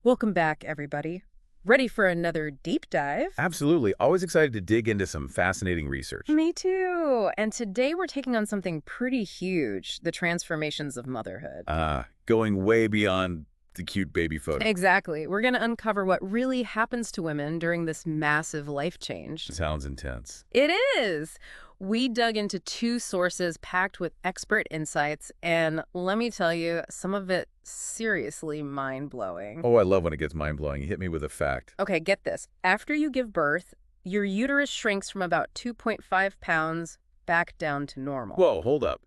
Welcome back, everybody. Ready for another deep dive? Absolutely. Always excited to dig into some fascinating research. Me too. And today we're taking on something pretty huge, the transformations of motherhood. Going way beyond the cute baby photo. Exactly. We're going to uncover what really happens to women during this massive life change. Sounds intense. It is. We dug into two sources packed with expert insights, and let me tell you, some of it seriously mind-blowing. Oh, I love when it gets mind-blowing. You hit me with a fact. Okay, get this. After you give birth, your uterus shrinks from about 2.5 pounds back down to normal. Whoa, hold up.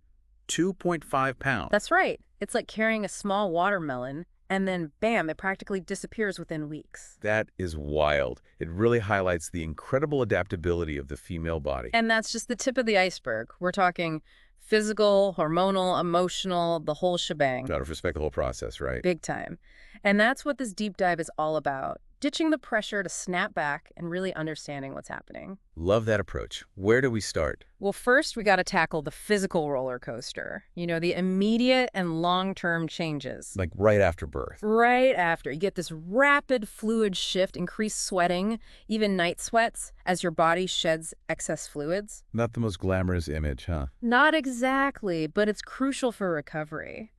2.5 pounds. That's right. It's like carrying a small watermelon, and then bam, it practically disappears within weeks. That is wild. It really highlights the incredible adaptability of the female body. And that's just the tip of the iceberg. We're talking physical, hormonal, emotional, the whole shebang. Gotta respect the whole process, right? Big time. And that's what this deep dive is all about. Ditching the pressure to snap back and really understanding what's happening. Love that approach. Where do we start? Well, first, we got to tackle the physical roller coaster. You know, the immediate and long-term changes. Like right after birth. Right after. You get this rapid fluid shift, increased sweating, even night sweats, as your body sheds excess fluids. Not the most glamorous image, huh? Not exactly, but it's crucial for recovery.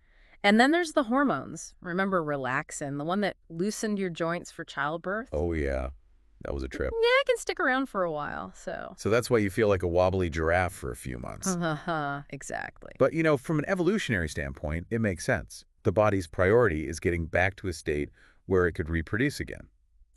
And then there's the hormones. Remember relaxin, the one that loosened your joints for childbirth? Oh, yeah. That was a trip. Yeah, it can stick around for a while, so. So that's why you feel like a wobbly giraffe for a few months. Exactly. But, from an evolutionary standpoint, it makes sense. The body's priority is getting back to a state where it could reproduce again.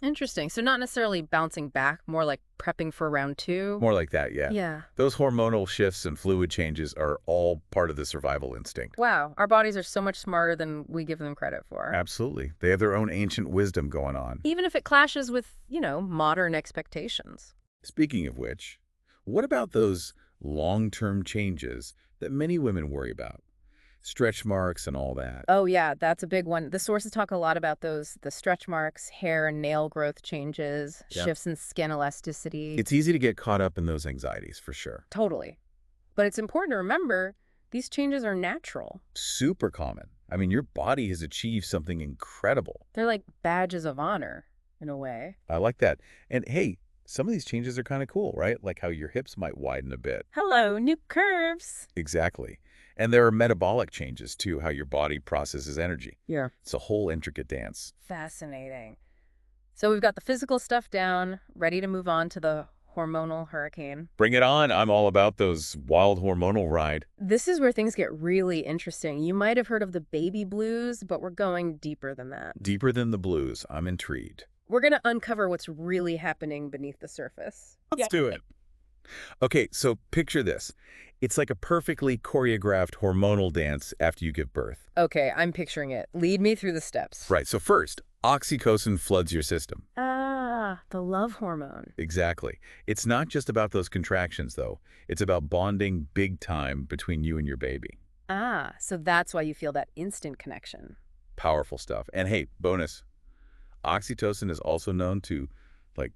Interesting. So not necessarily bouncing back, more like prepping for round two? More like that, yeah. Yeah. Those hormonal shifts and fluid changes are all part of the survival instinct. Wow, our bodies are so much smarter than we give them credit for. Absolutely. They have their own ancient wisdom going on. Even if it clashes with, modern expectations. Speaking of which, what about those long-term changes that many women worry about? Stretch marks and all that. Oh, yeah, that's a big one. The sources talk a lot about those, the stretch marks, hair and nail growth changes, Yep. shifts in skin elasticity. It's easy to get caught up in those anxieties, for sure. Totally. But it's important to remember these changes are natural. Super common. I mean, your body has achieved something incredible. They're like badges of honor, in a way. I like that. And hey, some of these changes are kind of cool, right? Like how your hips might widen a bit. Hello, new curves. Exactly. And there are metabolic changes, too, how your body processes energy. Yeah. It's a whole intricate dance. Fascinating. So we've got the physical stuff down, ready to move on to the hormonal hurricane. Bring it on. I'm all about those wild hormonal ride. This is where things get really interesting. You might have heard of the baby blues, but we're going deeper than that. Deeper than the blues. I'm intrigued. We're going to uncover what's really happening beneath the surface. Let's do it. Okay, so picture this. It's like a perfectly choreographed hormonal dance after you give birth. Okay, I'm picturing it. Lead me through the steps. Right, so first, oxytocin floods your system. Ah, the love hormone. Exactly. It's not just about those contractions, though. It's about bonding big time between you and your baby. Ah, so that's why you feel that instant connection. Powerful stuff. And hey, bonus, oxytocin is also known to,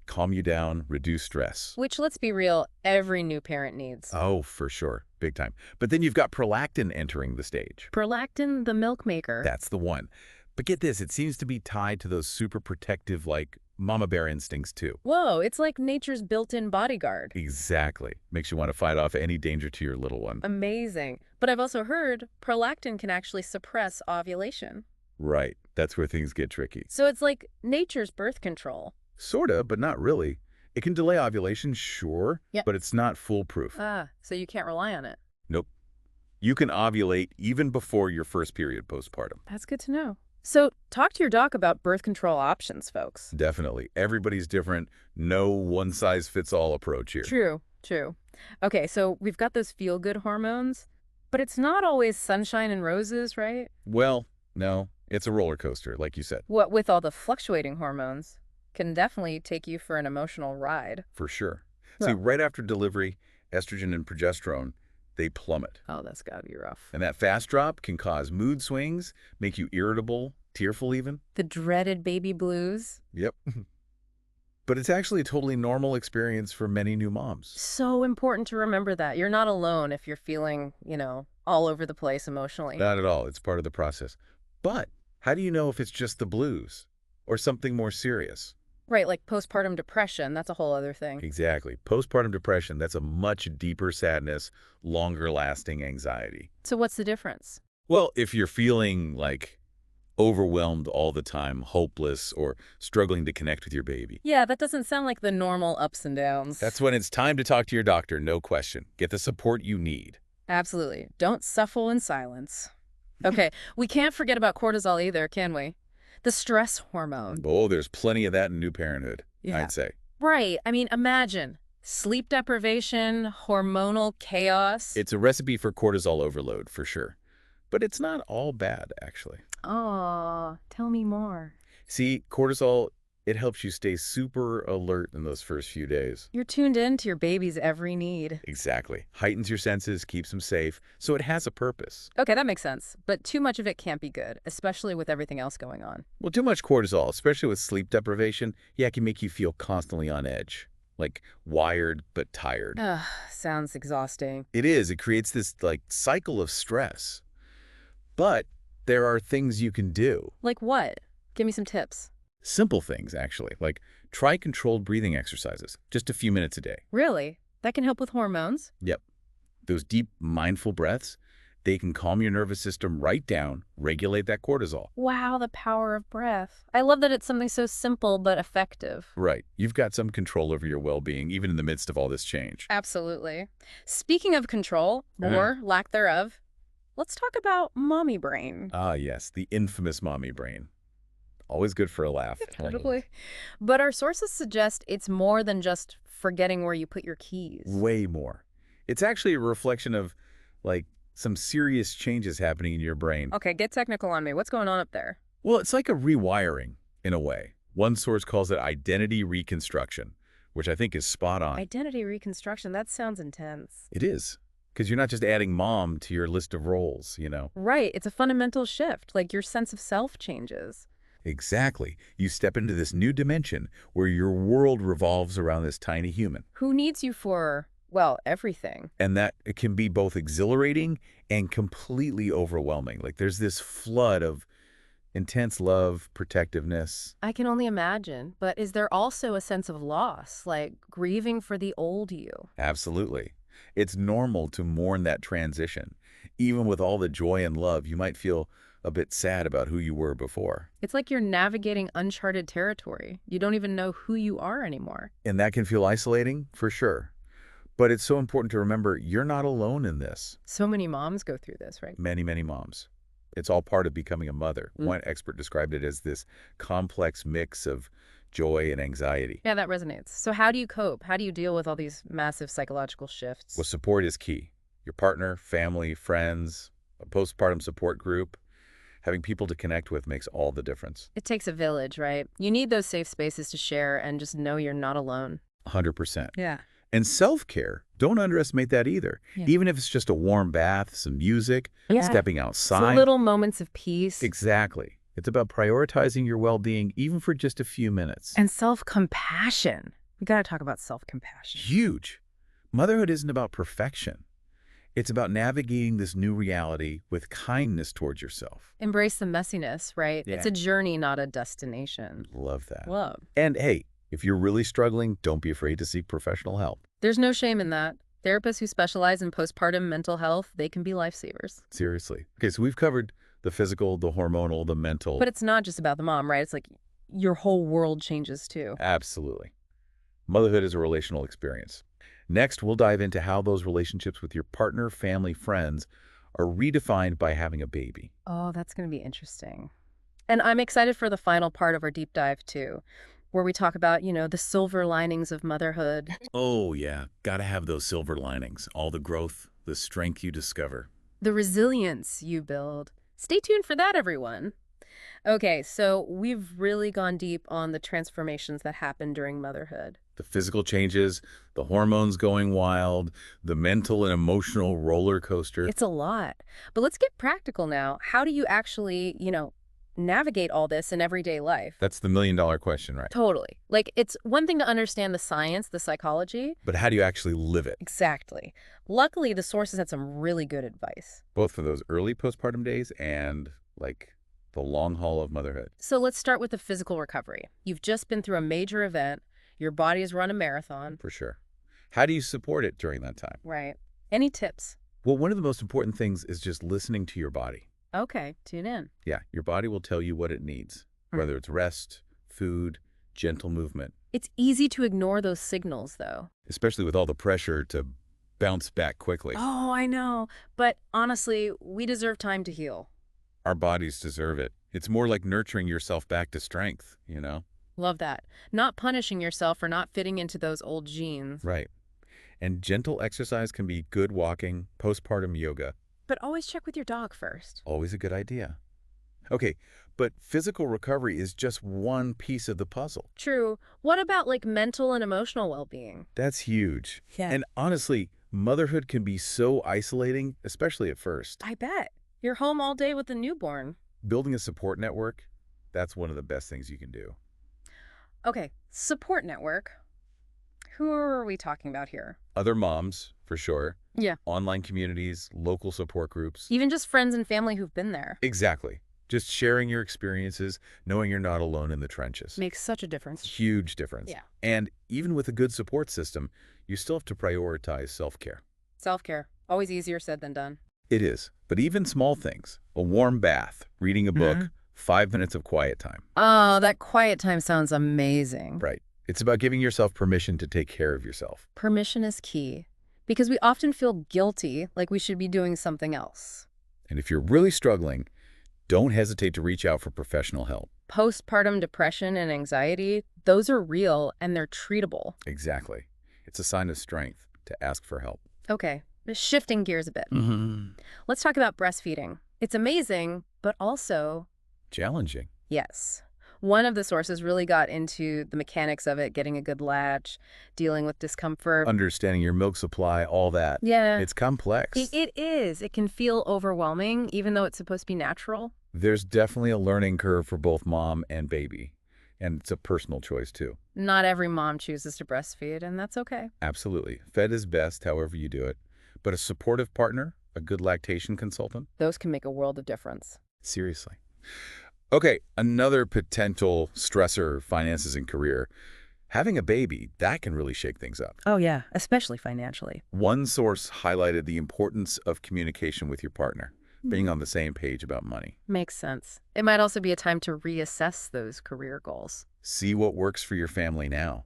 calm you down, reduce stress. Which, let's be real, every new parent needs. Oh, for sure. Big time. But then you've got prolactin entering the stage. Prolactin, the milk maker. That's the one. But get this, it seems to be tied to those super protective, mama bear instincts, too. Whoa, it's like nature's built-in bodyguard. Exactly. Makes you want to fight off any danger to your little one. Amazing. But I've also heard prolactin can actually suppress ovulation. Right. That's where things get tricky. So it's like nature's birth control. Sorta, but not really. It can delay ovulation, sure, Yep. but it's not foolproof. Ah, so you can't rely on it. Nope. You can ovulate even before your first period postpartum. That's good to know. So talk to your doc about birth control options, folks. Definitely. Everybody's different. No one-size-fits-all approach here. True, true. Okay, so we've got those feel-good hormones, but it's not always sunshine and roses, right? Well, no. It's a roller coaster, like you said. What with all the fluctuating hormones can definitely take you for an emotional ride. For sure. Well- See, right after delivery, estrogen and progesterone, they plummet. Oh, that's gotta be rough. And that fast drop can cause mood swings, make you irritable, tearful even. The dreaded baby blues. Yep. But it's actually a totally normal experience for many new moms. So important to remember that. You're not alone if you're feeling, all over the place emotionally. Not at all. It's part of the process. But how do you know if it's just the blues? or something more serious. Right, like postpartum depression, that's a whole other thing. Exactly. Postpartum depression, that's a much deeper sadness, longer-lasting anxiety. So what's the difference? Well, if you're feeling like overwhelmed all the time, hopeless, or struggling to connect with your baby, Yeah, that doesn't sound like the normal ups and downs. that's when it's time to talk to your doctor, no question. Get the support you need. Absolutely. Don't suffer in silence. Okay, we can't forget about cortisol either, can we? The stress hormone. Oh, there's plenty of that in new parenthood, Yeah. I'd say. Right. I mean, imagine sleep deprivation, hormonal chaos. It's a recipe for cortisol overload, for sure. But it's not all bad, actually. Oh, tell me more. See, cortisol, it helps you stay super alert in those first few days. You're tuned in to your baby's every need. Exactly. Heightens your senses, keeps them safe, so it has a purpose. Okay, that makes sense. But too much of it can't be good, especially with everything else going on. Well, too much cortisol, especially with sleep deprivation, yeah, it can make you feel constantly on edge. Like wired but tired. Ugh, sounds exhausting. It is. It creates this, like, cycle of stress. But there are things you can do. Like what? Give me some tips. Simple things, actually, like try controlled breathing exercises, just a few minutes a day. Really? That can help with hormones? Yep. Those deep, mindful breaths, they can calm your nervous system right down, regulate that cortisol. Wow, the power of breath. I love that it's something so simple but effective. Right. You've got some control over your well-being, even in the midst of all this change. Absolutely. Speaking of control, or lack thereof, let's talk about mommy brain. Ah, yes, the infamous mommy brain. Always good for a laugh. Totally. But our sources suggest it's more than just forgetting where you put your keys. Way more. It's actually a reflection of, like, some serious changes happening in your brain. Okay, get technical on me. What's going on up there? Well, it's like a rewiring, in a way. One source calls it identity reconstruction, which I think is spot on. Identity reconstruction, that sounds intense. It is. Because you're not just adding mom to your list of roles, you know? Right, it's a fundamental shift, like your sense of self changes. Exactly. You step into this new dimension where your world revolves around this tiny human. Who needs you for, well, everything? And that it can be both exhilarating and completely overwhelming. Like there's this flood of intense love, protectiveness. I can only imagine. But is there also a sense of loss, like grieving for the old you? Absolutely. It's normal to mourn that transition. Even with all the joy and love, you might feel a bit sad about who you were before. It's like you're navigating uncharted territory. You don't even know who you are anymore. And that can feel isolating, for sure. But it's so important to remember you're not alone in this. So many moms go through this, right? Many, many moms. It's all part of becoming a mother. One expert described it as this complex mix of joy and anxiety. Yeah, that resonates. So how do you cope? How do you deal with all these massive psychological shifts? Well, support is key. Your partner, family, friends, a postpartum support group. Having people to connect with makes all the difference. It takes a village, right? You need those safe spaces to share and just know you're not alone. 100%. Yeah. And self-care, don't underestimate that either. Yeah. Even if it's just a warm bath, some music, stepping outside. Some little moments of peace. Exactly. It's about prioritizing your well-being even for just a few minutes. And self-compassion. We got to talk about self-compassion. Huge. Motherhood isn't about perfection. It's about navigating this new reality with kindness towards yourself. Embrace the messiness, right? Yeah. It's a journey, not a destination. Love that. Love. And hey, if you're really struggling, don't be afraid to seek professional help. There's no shame in that. Therapists who specialize in postpartum mental health, they can be lifesavers. Seriously. Okay, so we've covered the physical, the hormonal, the mental. But it's not just about the mom, right? It's like your whole world changes too. Absolutely. Motherhood is a relational experience. Next, we'll dive into how those relationships with your partner, family, friends are redefined by having a baby. Oh, that's going to be interesting. And I'm excited for the final part of our deep dive too, where we talk about, the silver linings of motherhood. Oh, yeah. Gotta have those silver linings. All the growth, the strength you discover. The resilience you build. Stay tuned for that, everyone. Okay, so we've really gone deep on the transformations that happen during motherhood. The physical changes, the hormones going wild, the mental and emotional roller coaster. It's a lot. But let's get practical now. How do you actually, navigate all this in everyday life? That's the million-dollar question, right? Totally. Like, it's one thing to understand the science, the psychology. But how do you actually live it? Exactly. Luckily, the sources had some really good advice. Both for those early postpartum days and, like, the long haul of motherhood. So let's start with the physical recovery. You've just been through a major event. Your body has run a marathon. For sure. How do you support it during that time? Right. Any tips? Well, one of the most important things is just listening to your body. Okay, tune in. Yeah, your body will tell you what it needs, whether it's rest, food, gentle movement, It's easy to ignore those signals, though. especially with all the pressure to bounce back quickly. Oh, I know. But honestly, we deserve time to heal. Our bodies deserve it. It's more like nurturing yourself back to strength, you know? Love that. Not punishing yourself for not fitting into those old genes. Right. And gentle exercise can be good walking, postpartum yoga. But always check with your dog first. Always a good idea. Okay, but physical recovery is just one piece of the puzzle. True. What about like mental and emotional well-being? That's huge. Yeah. And honestly, motherhood can be so isolating, especially at first. I bet. You're home all day with a newborn. Building a support network, that's one of the best things you can do. Okay, support network. Who are we talking about here? Other moms, for sure. Yeah. Online communities, local support groups. Even just friends and family who've been there. Exactly. Just sharing your experiences, knowing you're not alone in the trenches. Makes such a difference. Huge difference. Yeah. And even with a good support system, you still have to prioritize self-care. Self-care. Always easier said than done. It is. But even small things, a warm bath, reading a book, 5 minutes of quiet time. Oh, that quiet time sounds amazing. Right. It's about giving yourself permission to take care of yourself. Permission is key. Because we often feel guilty, like we should be doing something else. And if you're really struggling, don't hesitate to reach out for professional help. Postpartum depression and anxiety, those are real and they're treatable. Exactly. It's a sign of strength to ask for help. Okay, shifting gears a bit. Let's talk about breastfeeding. It's amazing, but also, Challenging. yes. One of the sources really got into the mechanics of it, getting a good latch, dealing with discomfort. Understanding your milk supply, all that. Yeah. It's complex. It is. It can feel overwhelming, even though it's supposed to be natural. There's definitely a learning curve for both mom and baby. And it's a personal choice, too. Not every mom chooses to breastfeed, and that's okay. Absolutely. Fed is best, however you do it. But a supportive partner, a good lactation consultant, Those can make a world of difference. seriously. Okay, another potential stressor, finances and career. Having a baby, that can really shake things up. Oh, yeah, especially financially. One source highlighted the importance of communication with your partner, being on the same page about money. Makes sense. It might also be a time to reassess those career goals. See what works for your family now,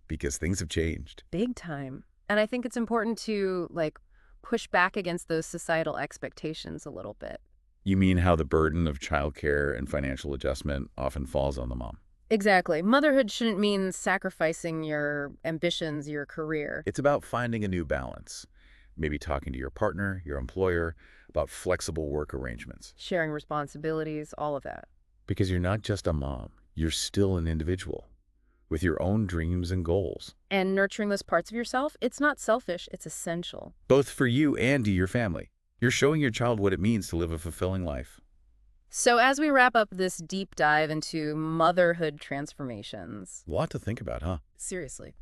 because things have changed. Big time. And I think it's important to, like, push back against those societal expectations a little bit. You mean how the burden of childcare and financial adjustment often falls on the mom? Exactly. Motherhood shouldn't mean sacrificing your ambitions, your career. It's about finding a new balance. Maybe talking to your partner, your employer, about flexible work arrangements. Sharing responsibilities, all of that. Because you're not just a mom, you're still an individual with your own dreams and goals. And nurturing those parts of yourself, it's not selfish, it's essential. Both for you and to your family. You're showing your child what it means to live a fulfilling life. So as we wrap up this deep dive into motherhood transformations, A lot to think about, huh? seriously.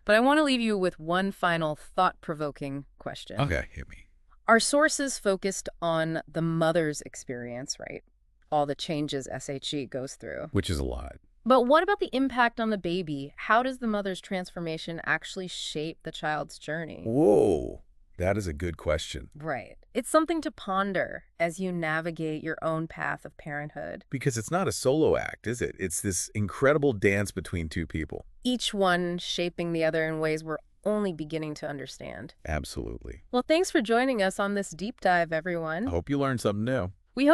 But I want to leave you with one final thought-provoking question. Okay, hit me. Our sources focused on the mother's experience, right? All the changes SHE goes through. Which is a lot. But what about the impact on the baby? How does the mother's transformation actually shape the child's journey? Whoa, that is a good question. Right. It's something to ponder as you navigate your own path of parenthood. Because it's not a solo act, is it? It's this incredible dance between two people. Each one shaping the other in ways we're only beginning to understand. Absolutely. Well, thanks for joining us on this deep dive, everyone. I hope you learned something new.